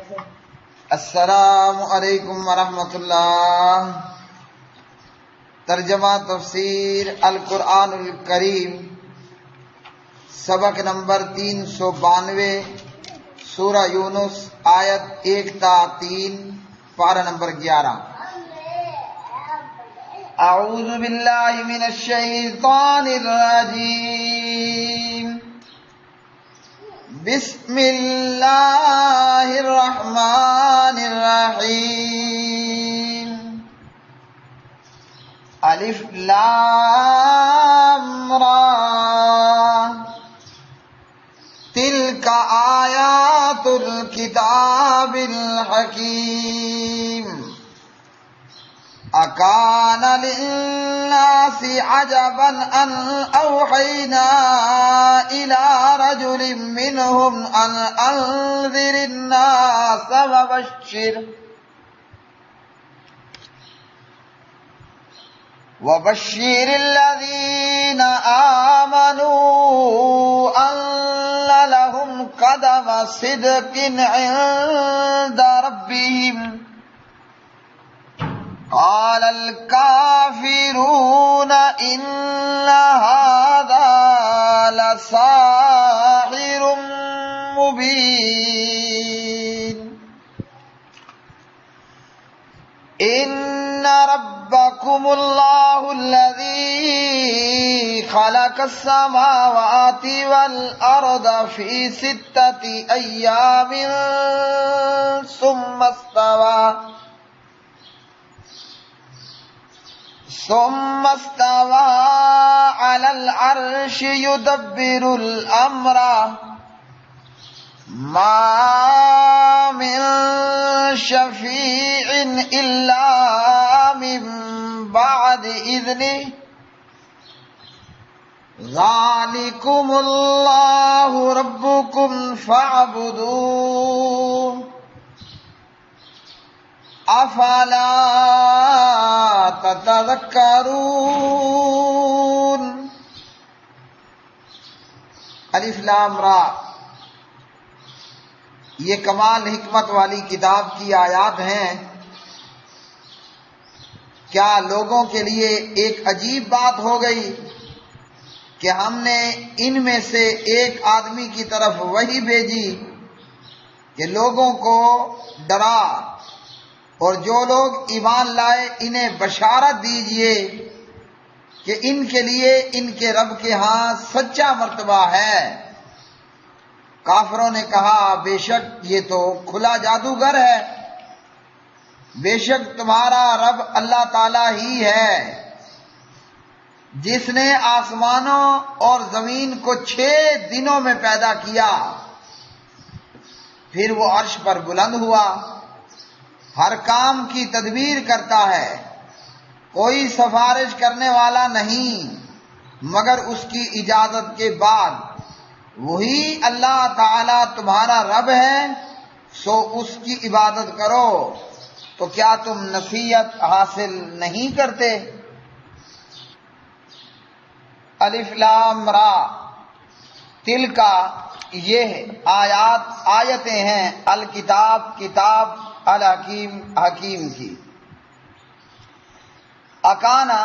السلام علیکم ورحمۃ اللہ۔ ترجمہ تفسیر القرآن الکریم، سبق نمبر 392، سورہ یونس، آیت 1 تا 3، پارہ نمبر 11۔ اعوذ باللہ من الشیطان الرجیم، بسم اللہ الرحمن الرحیم۔ الف لام را، تلک آیات الکتاب الحکیم۔ اکان للناس عجبا ان اوحینا الى رجل منهم ان انذر الناس وبشر الذين آمنوا ان لهم قدم صدق عند ربهم۔ قال الكافرون ان هذا لساحر مبين۔ ان ربكم الله الذي خلق السماوات والارض في 6 ايام ثم استوى على العرش يدبر الأمر ما من شفيع إلا من بعد إذنه ذلكم الله ربكم فاعبدوه افلا تتذکرون۔ الف لام را، یہ کمال حکمت والی کتاب کی آیات ہیں۔ کیا لوگوں کے لیے ایک عجیب بات ہو گئی کہ ہم نے ان میں سے ایک آدمی کی طرف وحی بھیجی کہ لوگوں کو ڈرا، اور جو لوگ ایمان لائے انہیں بشارت دیجئے کہ ان کے لیے ان کے رب کے ہاں سچا مرتبہ ہے۔ کافروں نے کہا بے شک یہ تو کھلا جادوگر ہے، بے شک تمہارا رب اللہ تعالی ہی ہے جس نے آسمانوں اور زمین کو 6 دنوں میں پیدا کیا، پھر وہ عرش پر بلند ہوا، ہر کام کی تدبیر کرتا ہے، کوئی سفارش کرنے والا نہیں مگر اس کی اجازت کے بعد۔ وہی اللہ تعالی تمہارا رب ہے، سو اس کی عبادت کرو، تو کیا تم نصیحت حاصل نہیں کرتے؟ الف لام را، تلکا یہ آیتیں ہیں، الکتاب کتاب، الحکیم حکیم کی۔ اکانا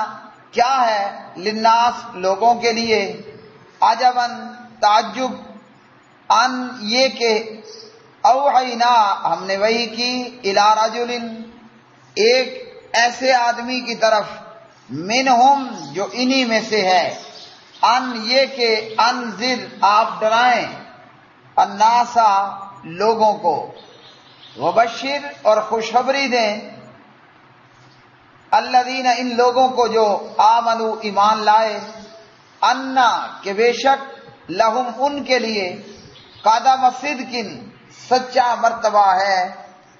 کیا ہے، للناس لوگوں کے لیے، عجباً تعجب، ان یہ کہ اوحینا ہم نے وحی کی، الی رجل ایک ایسے آدمی کی طرف، منہم جو انہی میں سے ہے، ان یہ کہ انذر آپ ڈرائیں، الناسا لوگوں کو، وبشر اور خوشخبری دیں، الذین ان لوگوں کو جو آمنوا ایمان لائے، انا کہ بے شک لہم ان کے لیے، قدم صدق سچا مرتبہ ہے،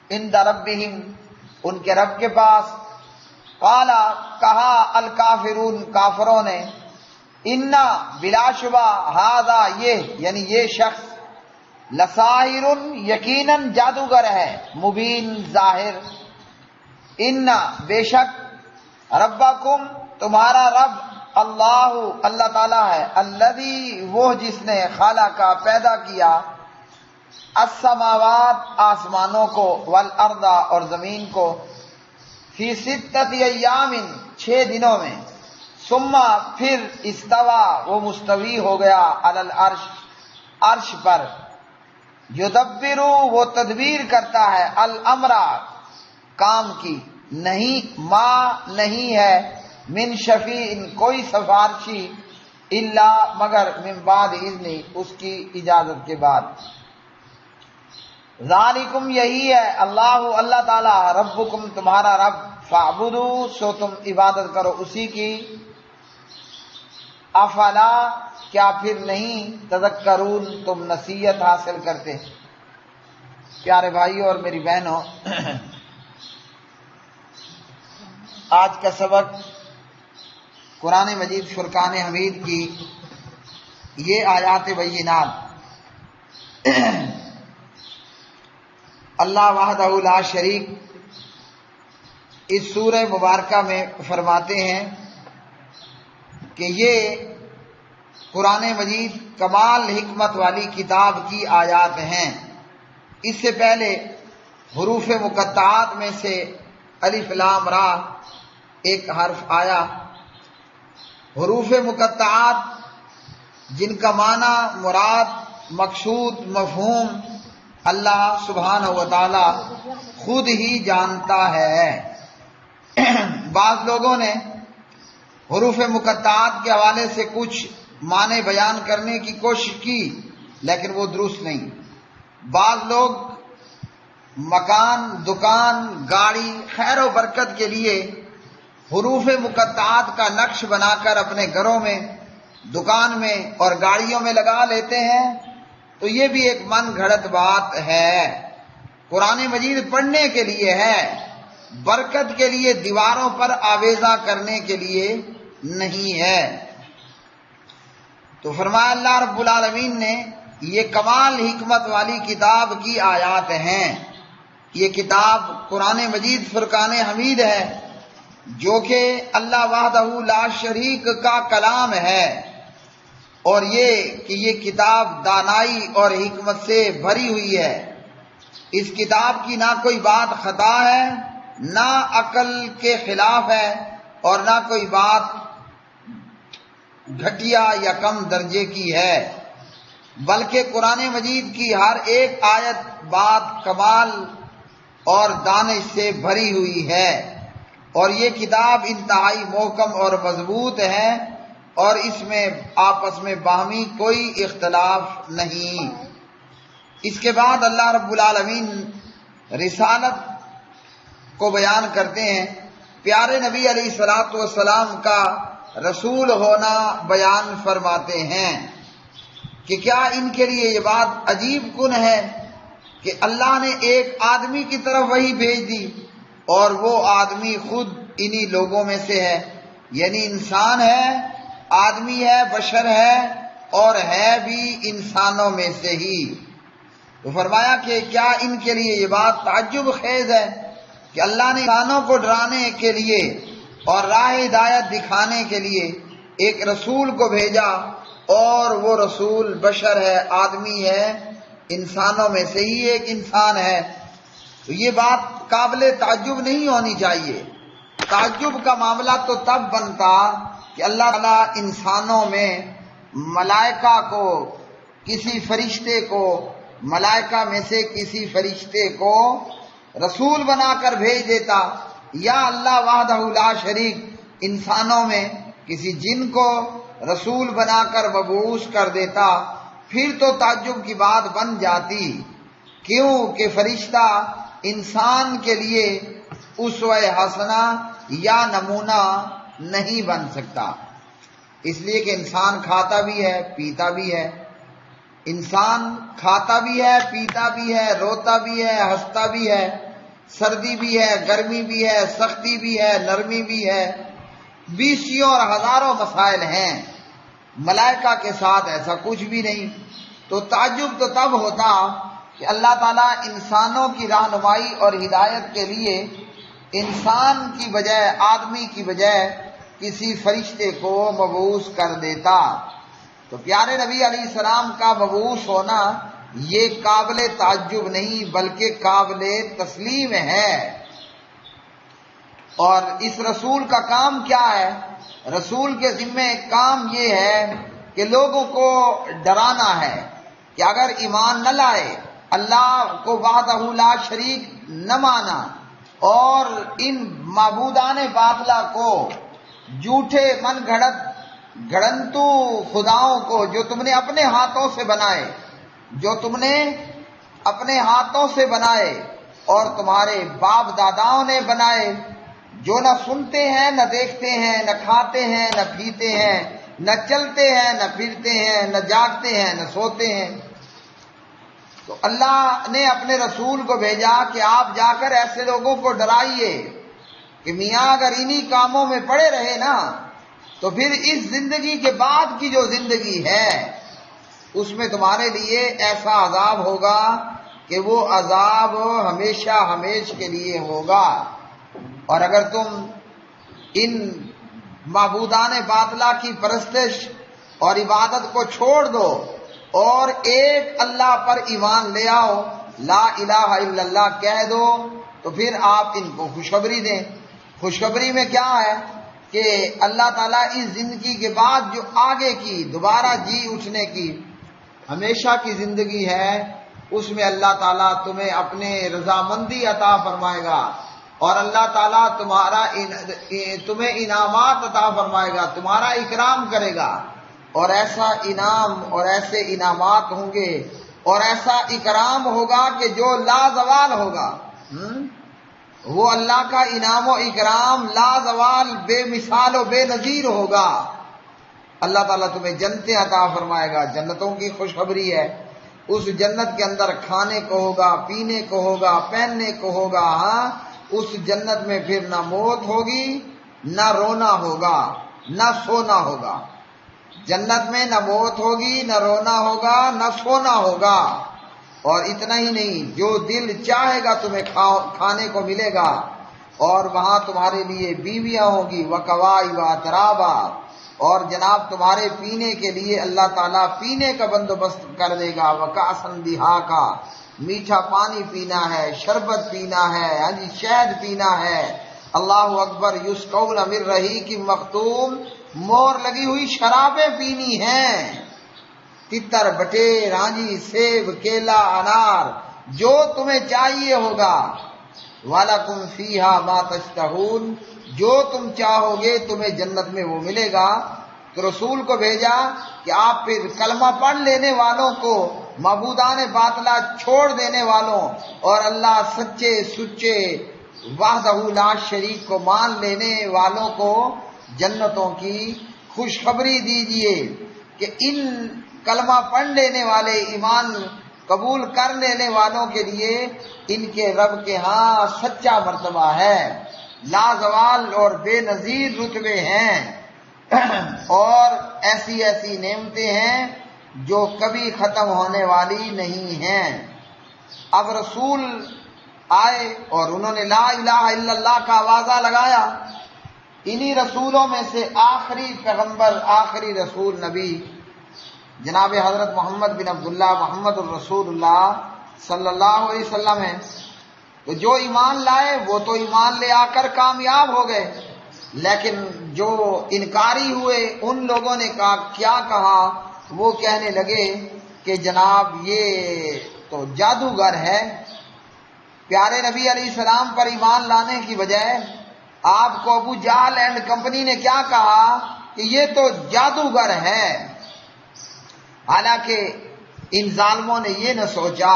عند ربہم ان کے رب کے پاس۔ قالا کہا الکافرون کافروں نے، انا بلا شبہ، ہذا یہ یعنی یہ شخص، لساحر یقیناً جادوگر ہے، مبین ظاہر، ان بے شک ربکم تمہارا رب، اللہ تعالیٰ ہے، الذی وہ جس نے خالق کا پیدا کیا، السماوات آسمانوں کو، والارض اور زمین کو، فی ستۃ ایام 6 دنوں میں، ثم پھر استوا وہ مستوی ہو گیا، علی العرش عرش پر، یدبر وہ تدبیر کرتا ہے، الامر کام کی، نہیں نہیں ہے، من شفیع کوئی سفارشی، الا مگر من بعد اذن اس کی اجازت کے بعد۔ ذالکم یہی ہے، اللہ تعالی، ربکم تمہارا رب، فاعبدوا سو تم عبادت کرو اسی کی، افلا کیا پھر نہیں، تذکرون تم نصیحت حاصل کرتے۔ پیارے بھائیوں اور میری بہنوں، آج کا سبق قرآن مجید فرقان حمید کی یہ آیات بینات، اللہ وحدہ لا شریک اس سورہ مبارکہ میں فرماتے ہیں کہ یہ قرآن مجید کمال حکمت والی کتاب کی آیات ہیں۔ اس سے پہلے حروف مقطعات میں سے الف لام را ایک حرف آیا۔ حروف مقطعات جن کا معنی، مراد، مقصود، مفہوم اللہ سبحانہ و تعالی خود ہی جانتا ہے۔ بعض لوگوں نے حروف مقطعات کے حوالے سے کچھ معنی بیان کرنے کی کوشش کی، لیکن وہ درست نہیں۔ بعض لوگ مکان، دکان، گاڑی، خیر و برکت کے لیے حروف مقطعات کا نقش بنا کر اپنے گھروں میں، دکان میں اور گاڑیوں میں لگا لیتے ہیں، تو یہ بھی ایک من گھڑت بات ہے۔ قرآن مجید پڑھنے کے لیے ہے، برکت کے لیے، دیواروں پر آویزاں کرنے کے لیے نہیں ہے۔ تو فرمایا اللہ رب العالمین نے یہ کمال حکمت والی کتاب کی آیات ہیں۔ یہ کتاب قرآن مجید فرقان حمید ہے، جو کہ اللہ وحدہ لا شریک کا کلام ہے، اور یہ کتاب دانائی اور حکمت سے بھری ہوئی ہے۔ اس کتاب کی نہ کوئی بات خطا ہے، نہ عقل کے خلاف ہے، اور نہ کوئی بات گھٹیا یا کم درجے کی ہے، بلکہ قرآن مجید کی ہر ایک آیت بات کمال اور دانش سے بھری ہوئی ہے، اور یہ کتاب انتہائی محکم اور مضبوط ہے، اور اس میں آپس میں باہمی کوئی اختلاف نہیں۔ اس کے بعد اللہ رب العالمین رسالت کو بیان کرتے ہیں، پیارے نبی علیہ الصلوۃ والسلام کا رسول ہونا بیان فرماتے ہیں کہ کیا ان کے لیے یہ بات عجیب کن ہے کہ اللہ نے ایک آدمی کی طرف وحی بھیج دی، اور وہ آدمی خود انہی لوگوں میں سے ہے، یعنی انسان ہے، آدمی ہے، بشر ہے، اور ہے بھی انسانوں میں سے ہی۔ تو فرمایا کہ کیا ان کے لیے یہ بات تعجب خیز ہے کہ اللہ نے انسانوں کو ڈرانے کے لیے اور راہ ہدایت دکھانے کے لیے ایک رسول کو بھیجا، اور وہ رسول بشر ہے، آدمی ہے، انسانوں میں سے ہی ایک انسان ہے۔ تو یہ بات قابل تعجب نہیں ہونی چاہیے۔ تعجب کا معاملہ تو تب بنتا کہ اللہ تعالیٰ انسانوں میں ملائکہ کو، کسی فرشتے کو، ملائکہ میں سے کسی فرشتے کو رسول بنا کر بھیج دیتا، یا اللہ وحدہ لا شریک انسانوں میں کسی جن کو رسول بنا کر مبعوث کر دیتا، پھر تو تعجب کی بات بن جاتی۔ کیوں کہ فرشتہ انسان کے لیے اسوہ حسنہ یا نمونہ نہیں بن سکتا، اس لیے کہ انسان کھاتا بھی ہے، پیتا بھی ہے۔ انسان کھاتا بھی ہے، پیتا بھی ہے، روتا بھی ہے، ہنستا بھی ہے، سردی بھی ہے، گرمی بھی ہے، سختی بھی ہے، نرمی بھی ہے، بیسیوں اور ہزاروں مسائل ہیں۔ ملائکہ کے ساتھ ایسا کچھ بھی نہیں۔ تو تعجب تو تب ہوتا کہ اللہ تعالیٰ انسانوں کی رہنمائی اور ہدایت کے لیے انسان کی بجائے، آدمی کی بجائے کسی فرشتے کو مبعوث کر دیتا۔ تو پیارے نبی علیہ السلام کا مبعوث ہونا یہ قابل تعجب نہیں بلکہ قابل تسلیم ہے۔ اور اس رسول کا کام کیا ہے؟ رسول کے ذمہ کام یہ ہے کہ لوگوں کو ڈرانا ہے کہ اگر ایمان نہ لائے، اللہ کو وحدہ لا شریک نہ مانا اور ان معبودان باطلہ کو، جھوٹے من گھڑنتو خداؤں کو جو تم نے اپنے ہاتھوں سے بنائے، جو تم نے اپنے ہاتھوں سے بنائے اور تمہارے باپ داداؤں نے بنائے، جو نہ سنتے ہیں نہ دیکھتے ہیں، نہ کھاتے ہیں نہ پیتے ہیں، نہ چلتے ہیں نہ پھرتے ہیں، نہ جاگتے ہیں نہ سوتے ہیں۔ تو اللہ نے اپنے رسول کو بھیجا کہ آپ جا کر ایسے لوگوں کو ڈرائیے کہ میاں اگر انہی کاموں میں پڑے رہے نا تو پھر اس زندگی کے بعد کی جو زندگی ہے اس میں تمہارے لیے ایسا عذاب ہوگا کہ وہ عذاب ہمیشہ ہمیش کے لیے ہوگا۔ اور اگر تم ان معبودان باطلہ کی پرستش اور عبادت کو چھوڑ دو اور ایک اللہ پر ایمان لے آؤ، لا الہ الا اللہ کہہ دو، تو پھر آپ ان کو خوشخبری دیں۔ خوشخبری میں کیا ہے کہ اللہ تعالیٰ اس زندگی کے بعد جو آگے کی دوبارہ جی اٹھنے کی ہمیشہ کی زندگی ہے، اس میں اللہ تعالیٰ تمہیں اپنے رضامندی عطا فرمائے گا اور اللہ تعالیٰ تمہیں انعامات عطا فرمائے گا، تمہارا اکرام کرے گا، اور ایسا انعام اور ایسے انعامات ہوں گے اور ایسا اکرام ہوگا کہ جو لازوال ہوگا۔ وہ اللہ کا انعام و اکرام لازوال، بے مثال و بے نظیر ہوگا۔ اللہ تعالیٰ تمہیں جنتیں عطا فرمائے گا، جنتوں کی خوشخبری ہے۔ اس جنت کے اندر کھانے کو ہوگا، پینے کو ہوگا، پہننے کو ہوگا۔ ہاں، اس جنت میں پھر نہ موت ہوگی، نہ رونا ہوگا، نہ سونا ہوگا۔ جنت میں نہ موت ہوگی، نہ رونا ہوگا، نہ سونا ہوگا۔ اور اتنا ہی نہیں، جو دل چاہے گا تمہیں کھانے کو ملے گا، اور وہاں تمہارے لیے بیویاں ہوں گی، وکواعب اترابا، اور جناب تمہارے پینے کے لیے اللہ تعالیٰ پینے کا بندوبست کر دے گا، وکاسن دہاقا، میٹھا پانی پینا ہے، شربت پینا ہے، ہاں جی شہد پینا ہے۔ اللہ اکبر، یسقون من رحیق مختوم، مور لگی ہوئی شرابیں پینی ہیں، تتر بٹیر، ہاں جی سیب، کیلا، انار، جو تمہیں چاہیے ہوگا۔ وَلَكُمْ فِيهَا مَا تَشْتَهُونَ، جو تم چاہو گے تمہیں جنت میں وہ ملے گا۔ تو رسول کو بھیجا کہ آپ پھر کلمہ پڑھ لینے والوں کو، معبودان باطلہ چھوڑ دینے والوں اور اللہ سچے سچے وحدہ لا شریک کو مان لینے والوں کو جنتوں کی خوشخبری دیجئے کہ ان کلمہ پڑھ لینے والے، ایمان قبول کر لینے والوں کے لیے ان کے رب کے ہاں سچا مرتبہ ہے، لازوال اور بے نظیر رتبے ہیں، اور ایسی ایسی نعمتیں ہیں جو کبھی ختم ہونے والی نہیں ہیں۔ اب رسول آئے اور انہوں نے لا الہ الا اللہ کا آوازہ لگایا۔ انہی رسولوں میں سے آخری پیغمبر، آخری رسول نبی جناب حضرت محمد بن عبداللہ محمد الرسول اللہ صلی اللہ علیہ وسلم ہیں۔ تو جو ایمان لائے وہ تو ایمان لے آ کر کامیاب ہو گئے، لیکن جو انکاری ہوئے ان لوگوں نے کیا کہا؟ وہ کہنے لگے کہ جناب یہ تو جادوگر ہے۔ پیارے نبی علیہ السلام پر ایمان لانے کی بجائے آپ کو ابو جہل اینڈ کمپنی نے کیا کہا کہ یہ تو جادوگر ہے۔ حالانکہ ان ظالموں نے یہ نہ سوچا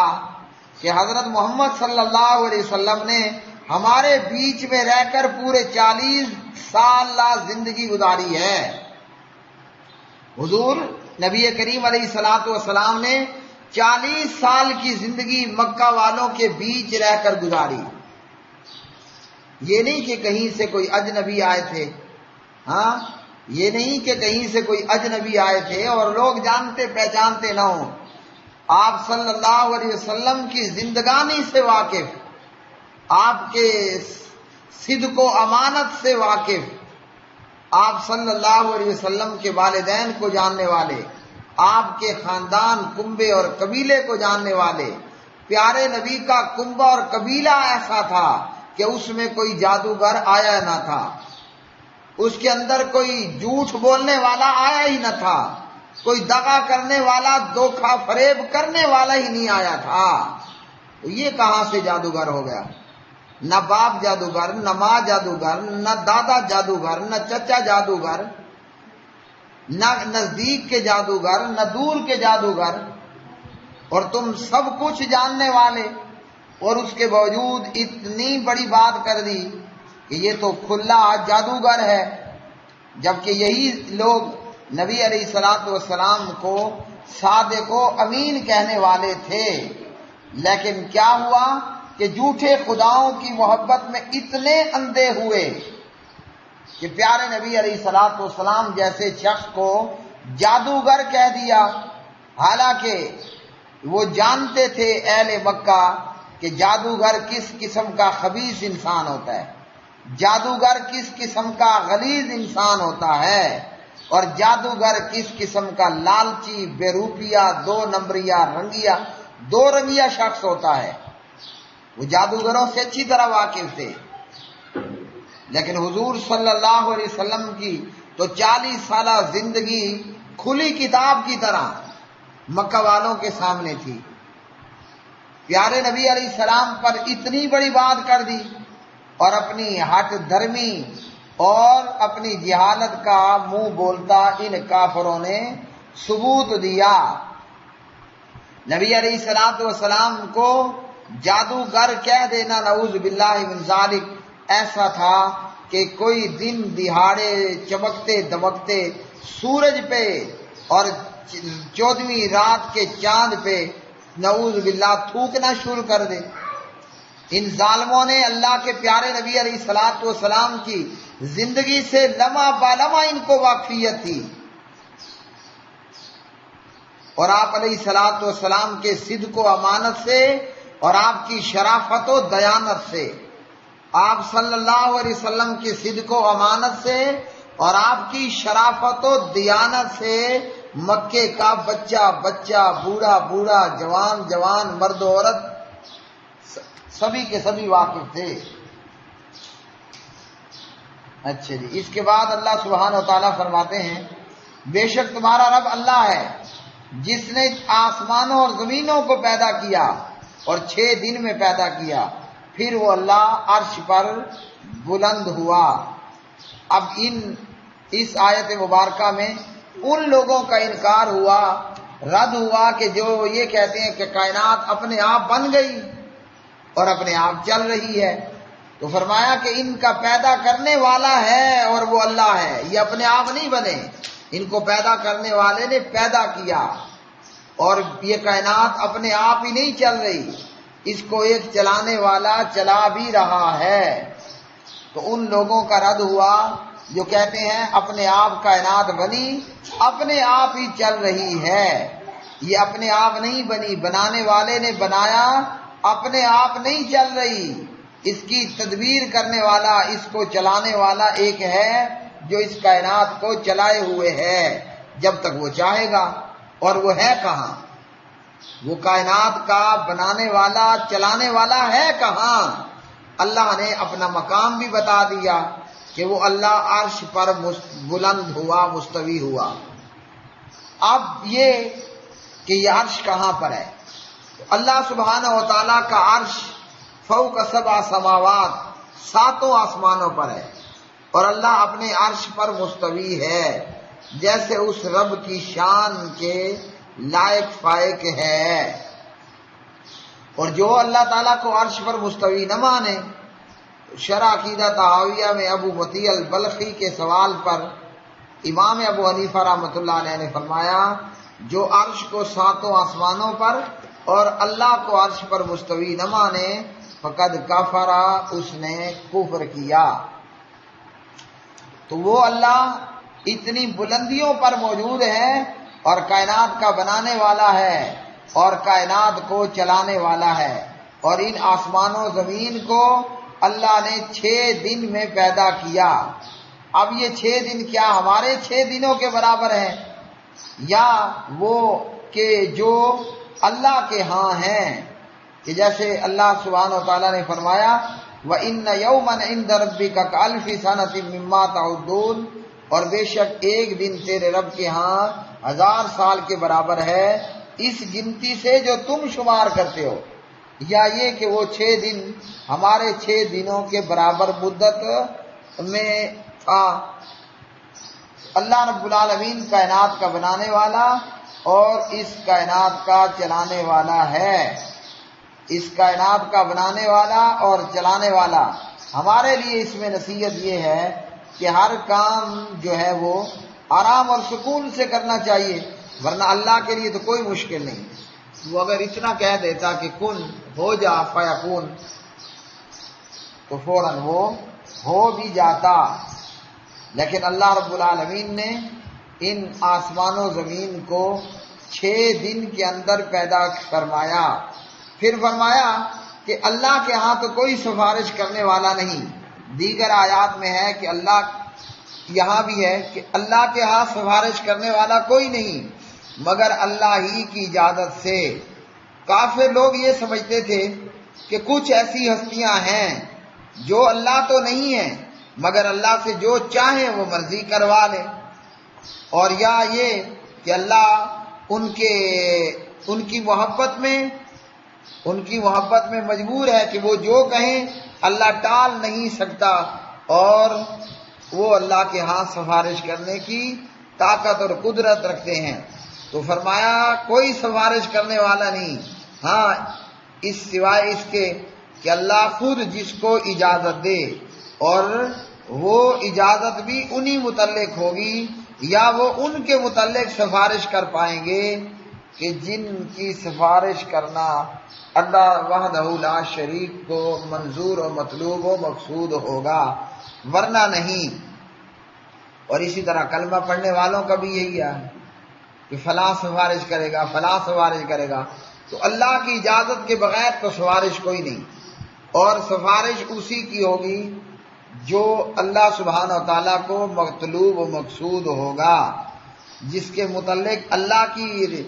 کہ حضرت محمد صلی اللہ علیہ وسلم نے ہمارے بیچ میں رہ کر پورے 40 سال زندگی گزاری ہے۔ حضور نبی کریم علیہ الصلوۃ والسلام نے 40 سال کی زندگی مکہ والوں کے بیچ رہ کر گزاری۔ یہ نہیں کہ کہیں سے کوئی اجنبی آئے تھے، ہاں یہ نہیں کہ کہیں سے کوئی اجنبی آئے تھے اور لوگ جانتے پہچانتے نہ ہوں۔ آپ صلی اللہ علیہ وسلم کی زندگانی سے واقف، آپ کے صدق و امانت سے واقف، آپ صلی اللہ علیہ وسلم کے والدین کو جاننے والے، آپ کے خاندان، کنبے اور قبیلے کو جاننے والے، پیارے نبی کا کنبہ اور قبیلہ ایسا تھا کہ اس میں کوئی جادوگر آیا نہ تھا، اس کے اندر کوئی جھوٹ بولنے والا آیا ہی نہ تھا، کوئی دغا کرنے والا، دھوکہ فریب کرنے والا ہی نہیں آیا تھا۔ تو یہ کہاں سے جادوگر ہو گیا؟ نہ باپ جادوگر، نہ ماں جادوگر، نہ دادا جادوگر، نہ چچا جادوگر، نہ نزدیک کے جادوگر، نہ دور کے جادوگر، اور تم سب کچھ جاننے والے، اور اس کے باوجود اتنی بڑی بات کر دی کہ یہ تو کھلا جادوگر ہے، جبکہ یہی لوگ نبی علیہ الصلوۃ والسلام کو صادق و امین کہنے والے تھے۔ لیکن کیا ہوا کہ جھوٹے خداؤں کی محبت میں اتنے اندھے ہوئے کہ پیارے نبی علیہ الصلوۃ والسلام جیسے شخص کو جادوگر کہہ دیا، حالانکہ وہ جانتے تھے اہل مکہ کہ جادوگر کس قسم کا خبیث انسان ہوتا ہے، جادوگر کس قسم کا غلیظ انسان ہوتا ہے، اور جادوگر کس قسم کا لالچی، بے روپیہ، دو نمبریہ، دو رنگیا شخص ہوتا ہے۔ وہ جادوگروں سے اچھی طرح واقف تھے، لیکن حضور صلی اللہ علیہ وسلم کی تو 40 سالہ زندگی کھلی کتاب کی طرح مکہ والوں کے سامنے تھی۔ پیارے نبی علیہ السلام پر اتنی بڑی بات کر دی، اور اپنی ہٹ دھرمی اور اپنی جہالت کا منہ بولتا ان کافروں نے ثبوت دیا۔ نبی علیہ الصلوۃ والسلام کو جادوگر کہہ دینا نعوذ باللہ من ذالک ایسا تھا کہ کوئی دن دہاڑے چمکتے دمکتے سورج پہ اور 14ویں رات کے چاند پہ نعوذ باللہ تھوکنا شروع کر دے۔ ان ظالموں نے اللہ کے پیارے نبی علیہ الصلوۃ والسلام کی زندگی سے لمحہ بالمحہ ان کو واقفیت تھی، اور آپ علیہ الصلوۃ والسلام کے صدق و امانت سے اور آپ کی شرافت و دیانت سے، آپ صلی اللہ علیہ وسلم کی صدق و امانت سے اور آپ کی شرافت و دیانت سے مکے کا بچہ بچہ، بوڑھا بوڑھا، جوان جوان، مرد و عورت سبھی کے سبھی واقف تھے۔ اچھا جی، اس کے بعد اللہ سبحانہ و تعالیٰ فرماتے ہیں بے شک تمہارا رب اللہ ہے جس نے آسمانوں اور زمینوں کو پیدا کیا اور 6 دن میں پیدا کیا، پھر وہ اللہ عرش پر بلند ہوا۔ اب اس آیت مبارکہ میں ان لوگوں کا انکار ہوا، رد ہوا کہ جو یہ کہتے ہیں کہ کائنات اپنے آپ بن گئی اور اپنے آپ چل رہی ہے، تو فرمایا کہ ان کا پیدا کرنے والا ہے اور وہ اللہ ہے، یہ اپنے آپ نہیں بنے، ان کو پیدا کرنے والے نے پیدا کیا، اور یہ کائنات اپنے آپ ہی نہیں چل رہی، اس کو ایک چلانے والا چلا بھی رہا ہے۔ تو ان لوگوں کا رد ہوا جو کہتے ہیں اپنے آپ کائنات بنی، اپنے آپ ہی چل رہی ہے، یہ اپنے آپ نہیں بنی، بنانے والے نے بنایا، اپنے آپ نہیں چل رہی، اس کی تدبیر کرنے والا، اس کو چلانے والا ایک ہے جو اس کائنات کو چلائے ہوئے ہے جب تک وہ چاہے گا، اور وہ ہے کہاں؟ وہ کائنات کا بنانے والا چلانے والا ہے کہاں؟ اللہ نے اپنا مقام بھی بتا دیا کہ وہ اللہ عرش پر بلند ہوا، مستوی ہوا۔ اب یہ کہ یہ عرش کہاں پر ہے؟ اللہ سبحانہ و تعالیٰ کا عرش فوق 7 سماوات، 7 آسمانوں پر ہے، اور اللہ اپنے عرش پر مستوی ہے جیسے اس رب کی شان کے لائق فائق ہے۔ اور جو اللہ تعالیٰ کو عرش پر مستوی نہ مانے، شرح عقیدہ طحاویہ میں ابو مطیع البلخی کے سوال پر امام ابو حنیفہ رحمۃ اللہ علیہ نے فرمایا جو عرش کو 7 آسمانوں پر اور اللہ کو عرش پر مستوی نہ مانے فقد کفر، اس نے کفر کیا۔ تو وہ اللہ اتنی بلندیوں پر موجود ہے اور کائنات کا بنانے والا ہے اور کائنات کو چلانے والا ہے، اور ان آسمانوں زمین کو اللہ نے 6 دن میں پیدا کیا۔ اب یہ 6 دن کیا ہمارے 6 دنوں کے برابر ہیں؟ یا وہ کہ جو اللہ کے ہاں ہیں، کہ جیسے اللہ سبحانہ و تعالیٰ نے فرمایا وَإِنَّ يَوْمًا عِندَ رَبِّكَ كَأَلْفِ سَنَةٍ مِّمَّا تَعُدُّونَ، اور بے شک ایک دن تیرے رب کے ہاں 1000 سال کے برابر ہے اس گنتی سے جو تم شمار کرتے ہو، یا یہ کہ وہ 6 دن ہمارے 6 دنوں کے برابر مدت میں تھا۔ اللہ رب العالمین کائنات کا بنانے والا اور اس کائنات کا چلانے والا ہے، اس کائنات کا بنانے والا اور چلانے والا۔ ہمارے لیے اس میں نصیحت یہ ہے کہ ہر کام جو ہے وہ آرام اور سکون سے کرنا چاہیے، ورنہ اللہ کے لیے تو کوئی مشکل نہیں۔ وہ اگر اتنا کہہ دیتا کہ کن ہو جا فیکون، تو فوراً وہ ہو بھی جاتا، لیکن اللہ رب العالمین نے ان آسمان و زمین کو 6 دن کے اندر پیدا فرمایا۔ پھر فرمایا کہ اللہ کے ہاں تو کوئی سفارش کرنے والا نہیں۔ دیگر آیات میں ہے کہ اللہ، یہاں بھی ہے کہ اللہ کے ہاں سفارش کرنے والا کوئی نہیں مگر اللہ ہی کی اجازت سے۔ کافر لوگ یہ سمجھتے تھے کہ کچھ ایسی ہستیاں ہیں جو اللہ تو نہیں ہیں مگر اللہ سے جو چاہیں وہ مرضی کروا لے، اور یا یہ کہ اللہ ان کی محبت میں مجبور ہے کہ وہ جو کہیں اللہ ٹال نہیں سکتا، اور وہ اللہ کے ہاں سفارش کرنے کی طاقت اور قدرت رکھتے ہیں۔ تو فرمایا کوئی سفارش کرنے والا نہیں، ہاں اس سوائے اس کے کہ اللہ خود جس کو اجازت دے، اور وہ اجازت بھی انہی متعلق ہوگی یا وہ ان کے متعلق سفارش کر پائیں گے کہ جن کی سفارش کرنا اللہ وحدہ لا شریک کو منظور و مطلوب و مقصود ہوگا، ورنہ نہیں۔ اور اسی طرح کلمہ پڑھنے والوں کا بھی یہی ہے کہ فلاں سفارش کرے گا، فلاں سفارش کرے گا، تو اللہ کی اجازت کے بغیر تو سفارش کوئی نہیں، اور سفارش اسی کی ہوگی جو اللہ سبحانہ و تعالیٰ کو مطلوب و مقصود ہوگا، جس کے متعلق اللہ کی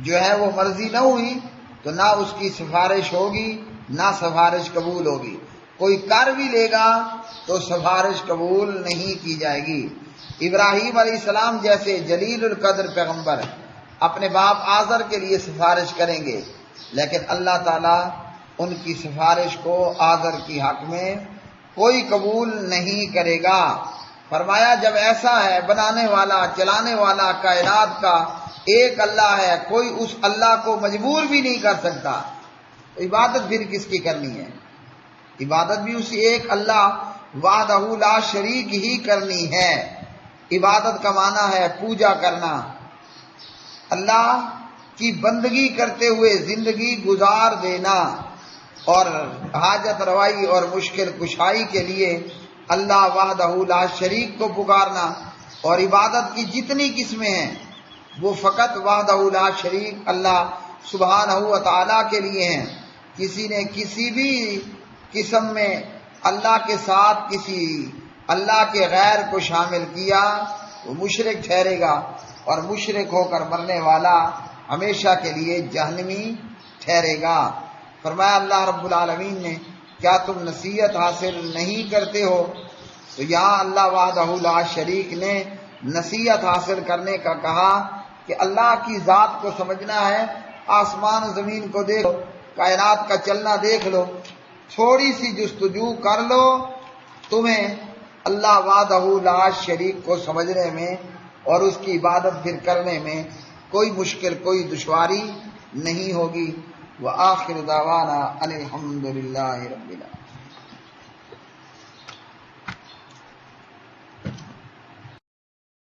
جو ہے وہ مرضی نہ ہوئی تو نہ اس کی سفارش ہوگی نہ سفارش قبول ہوگی۔ کوئی کر بھی لے گا تو سفارش قبول نہیں کی جائے گی۔ ابراہیم علیہ السلام جیسے جلیل القدر پیغمبر اپنے باپ آزر کے لیے سفارش کریں گے، لیکن اللہ تعالیٰ ان کی سفارش کو آزر کی حق میں کوئی قبول نہیں کرے گا۔ فرمایا جب ایسا ہے، بنانے والا چلانے والا کائنات کا ایک اللہ ہے، کوئی اس اللہ کو مجبور بھی نہیں کر سکتا، تو عبادت پھر کس کی کرنی ہے؟ عبادت بھی اسی ایک اللہ وحدہ لا شریک ہی کرنی ہے۔ عبادت کا معنی ہے پوجا کرنا، اللہ کی بندگی کرتے ہوئے زندگی گزار دینا، اور حاجت روائی اور مشکل کشائی کے لیے اللہ وحدہ لا شریک کو پکارنا۔ اور عبادت کی جتنی قسمیں ہیں وہ فقط وحدہ لا شریک اللہ سبحانہ و تعالیٰ کے لیے ہیں۔ کسی نے کسی بھی قسم میں اللہ کے ساتھ کسی اللہ کے غیر کو شامل کیا وہ مشرک ٹھہرے گا، اور مشرک ہو کر مرنے والا ہمیشہ کے لیے جہنمی ٹھہرے گا۔ فرمایا اللہ رب العالمین نے کیا تم نصیحت حاصل نہیں کرتے ہو؟ تو یہاں اللہ وحدہ لا شریک نے نصیحت حاصل کرنے کا کہا کہ اللہ کی ذات کو سمجھنا ہے۔ آسمان و زمین کو دیکھو، کائنات کا چلنا دیکھ لو، تھوڑی سی جستجو کر لو، تمہیں اللہ وحدہ لا شریک کو سمجھنے میں اور اس کی عبادت پھر کرنے میں کوئی مشکل کوئی دشواری نہیں ہوگی۔ وآخر دعوانا ان الحمد للہ رب العالمین۔